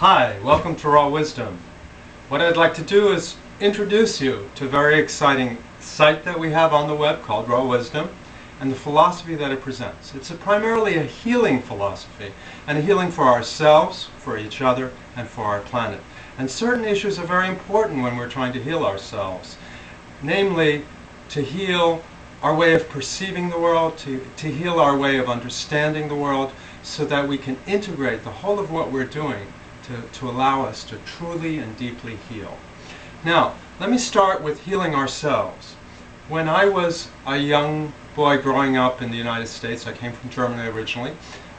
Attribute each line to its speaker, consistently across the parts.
Speaker 1: Hi, welcome to Raw Wisdom. What I'd like to do is introduce you to a very exciting site that we have on the web called Raw Wisdom and the philosophy that it presents. It's primarily a healing philosophy, and a healing for ourselves, for each other, and for our planet. And certain issues are very important when we're trying to heal ourselves, namely to heal our way of perceiving the world, to heal our way of understanding the world, so that we can integrate the whole of what we're doing to allow us to truly and deeply heal. Now, let me start with healing ourselves. When I was a young boy growing up in the United States, I came from Germany originally,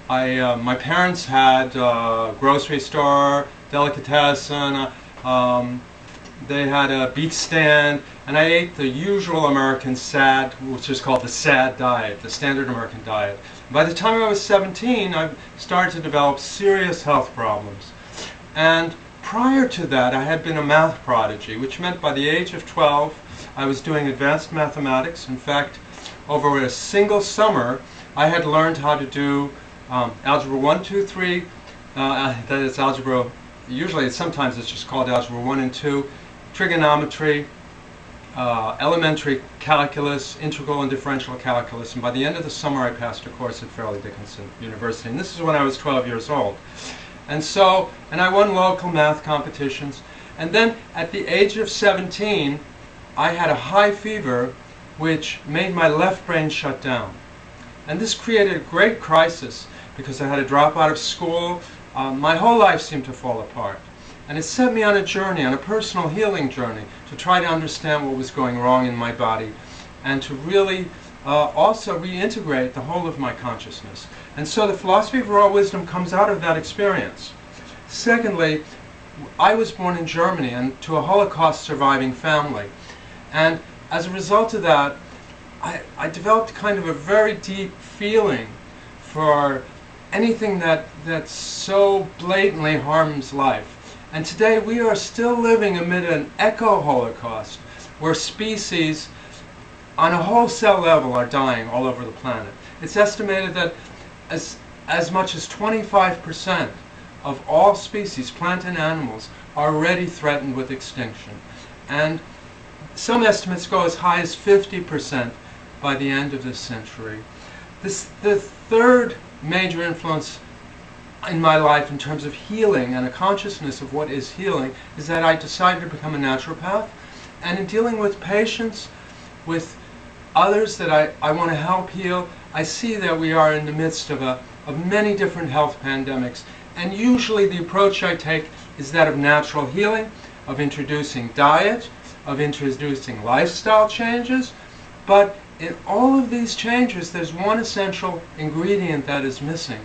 Speaker 1: my parents had a grocery store, delicatessen, they had a beef stand, and I ate the usual American SAD, which is called the SAD diet, the standard American diet. By the time I was 17, I started to develop serious health problems. And prior to that, I had been a math prodigy, which meant by the age of 12, I was doing advanced mathematics. In fact, over a single summer, I had learned how to do algebra 1, 2, 3, that is algebra, usually sometimes it's just called algebra 1 and 2, trigonometry, elementary calculus, integral and differential calculus, and by the end of the summer I passed a course at Fairleigh Dickinson University, and this is when I was 12 years old. And I won local math competitions, and then at the age of 17 I had a high fever which made my left brain shut down. And this created a great crisis because I had to drop out of school. My whole life seemed to fall apart. And it set me on a journey, on a personal healing journey, to try to understand what was going wrong in my body and to really also reintegrate the whole of my consciousness. And so the philosophy of raw wisdom comes out of that experience. Secondly, I was born in Germany and to a Holocaust surviving family. And as a result of that, I developed kind of a very deep feeling for anything that so blatantly harms life. And today we are still living amid an eco-Holocaust where species on a whole cell level are dying all over the planet. It's estimated that as much as 25% of all species, plant and animals, are already threatened with extinction. And some estimates go as high as 50% by the end of this century. The third major influence in my life in terms of healing and a consciousness of what is healing is that I decided to become a naturopath. And in dealing with patients, with others that I want to help heal, I see that we are in the midst of many different health pandemics. And usually the approach I take is that of natural healing, of introducing diet, of introducing lifestyle changes. But in all of these changes, there's one essential ingredient that is missing.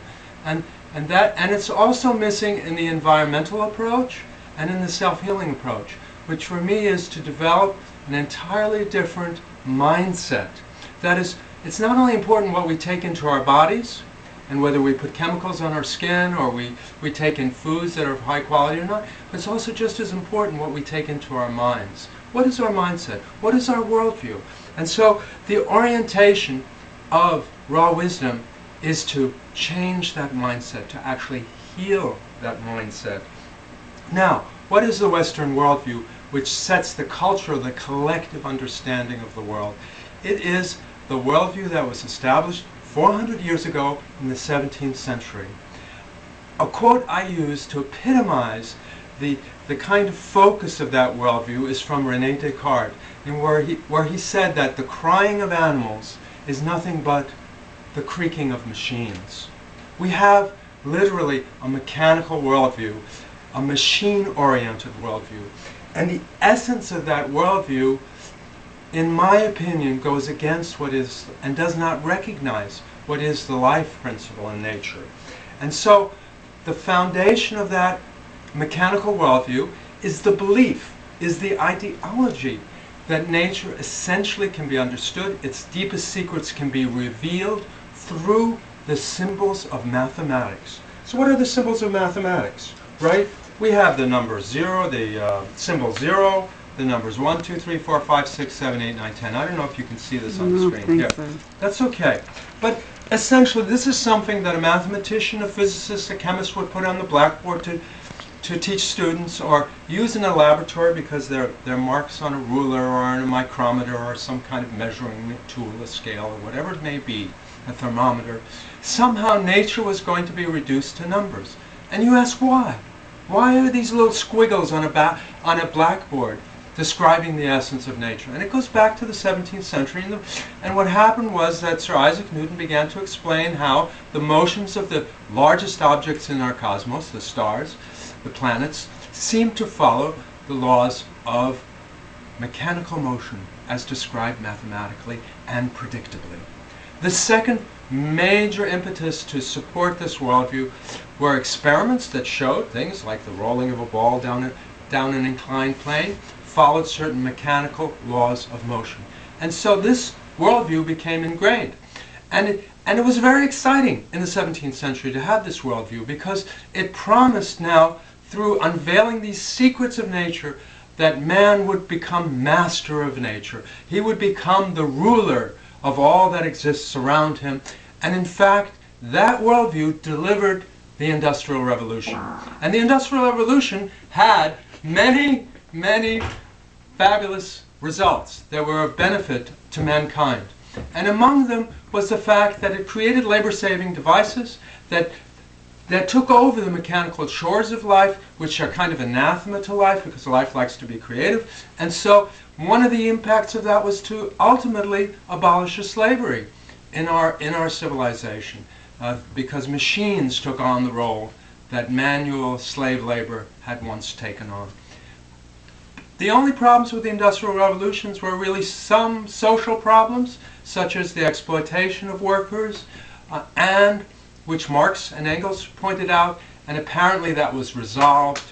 Speaker 1: And it's also missing in the environmental approach and in the self-healing approach, which for me is to develop an entirely different mindset. That is, it's not only important what we take into our bodies and whether we put chemicals on our skin or we take in foods that are of high quality or not, but it's also just as important what we take into our minds. What is our mindset? What is our worldview? And so the orientation of raw wisdom is to change that mindset, to actually heal that mindset. Now, what is the Western worldview which sets the culture, the collective understanding of the world? It is the worldview that was established 400 years ago in the 17th century. A quote I use to epitomize the kind of focus of that worldview is from René Descartes, and where he said that the crying of animals is nothing but the creaking of machines. We have literally a mechanical worldview, a machine-oriented worldview. And the essence of that worldview, in my opinion, goes against what is, and does not recognize what is the life principle in nature. And so the foundation of that mechanical worldview is the belief, is the ideology that nature essentially can be understood, its deepest secrets can be revealed through the symbols of mathematics. So what are the symbols of mathematics, right? We have the number 0, the symbol 0, the numbers 1, 2, 3, 4, 5, 6, 7, 8, 9, 10. I don't know if you can see this on the screen here. So. That's okay. But essentially, this is something that a mathematician, a physicist, a chemist would put on the blackboard to teach students or use in a laboratory because they're marks on a ruler or on a micrometer or some kind of measuring tool, a scale, or whatever it may be, a thermometer. Somehow nature was going to be reduced to numbers. And you ask why? Why are these little squiggles on a blackboard describing the essence of nature? And it goes back to the 17th century. And what happened was that Sir Isaac Newton began to explain how the motions of the largest objects in our cosmos, the stars, the planets, seem to follow the laws of mechanical motion as described mathematically and predictably. The second major impetus to support this worldview were experiments that showed things like the rolling of a ball down an inclined plane followed certain mechanical laws of motion. And so this worldview became ingrained. And it was very exciting in the 17th century to have this worldview because it promised now, through unveiling these secrets of nature, that man would become master of nature. He would become the ruler of all that exists around him. And in fact, that worldview delivered the Industrial Revolution. And the Industrial Revolution had many, many fabulous results that were of benefit to mankind. And among them was the fact that it created labor-saving devices that took over the mechanical chores of life, which are kind of anathema to life because life likes to be creative. And so one of the impacts of that was to ultimately abolish slavery in our civilization, because machines took on the role that manual slave labor had once taken on. The only problems with the Industrial Revolutions were really some social problems, such as the exploitation of workers, and which Marx and Engels pointed out, and apparently that was resolved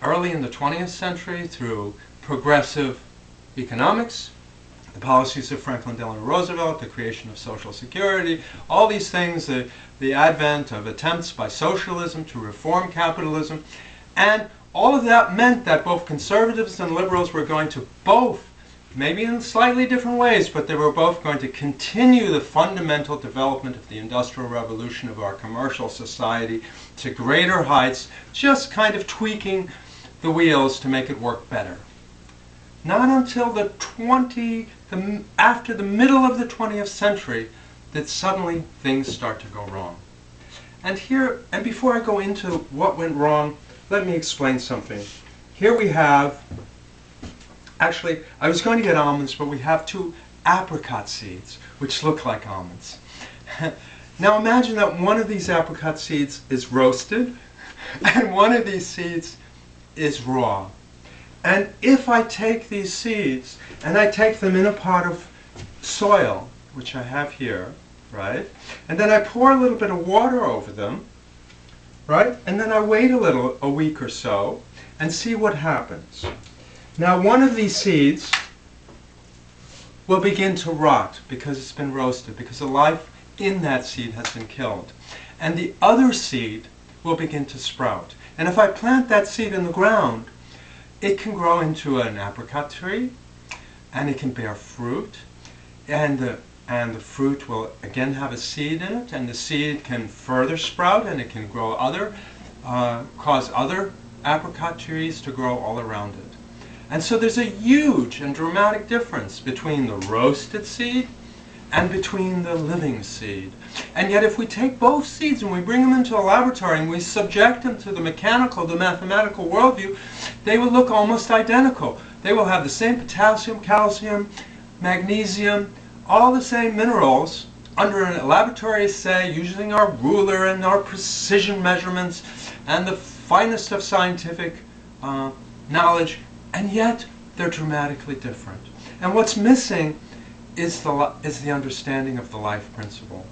Speaker 1: early in the 20th century through progressive economics, the policies of Franklin Delano Roosevelt, the creation of Social Security, all these things, the advent of attempts by socialism to reform capitalism, and all of that meant that both conservatives and liberals were going to both, maybe in slightly different ways, but they were both going to continue the fundamental development of the Industrial Revolution of our commercial society to greater heights, just kind of tweaking the wheels to make it work better. Not until after the middle of the 20th century did suddenly things start to go wrong. And before I go into what went wrong, let me explain something. Here we have, actually, I was going to get almonds, but we have two apricot seeds, which look like almonds. Now imagine that one of these apricot seeds is roasted, and one of these seeds is raw. And if I take these seeds, and I take them in a pot of soil, which I have here, right? And then I pour a little bit of water over them, right? And then I wait a week or so, and see what happens. Now one of these seeds will begin to rot because it's been roasted, because the life in that seed has been killed. And the other seed will begin to sprout. And if I plant that seed in the ground, it can grow into an apricot tree, and it can bear fruit, and the fruit will again have a seed in it, and the seed can further sprout, and it can grow cause other apricot trees to grow all around it. And so there's a huge and dramatic difference between the roasted seed and between the living seed. And yet if we take both seeds and we bring them into a laboratory and we subject them to the mechanical, the mathematical worldview, they will look almost identical. They will have the same potassium, calcium, magnesium, all the same minerals under a laboratory assay using our ruler and our precision measurements and the finest of scientific knowledge, and yet they're dramatically different. And what's missing is the understanding of the life principle.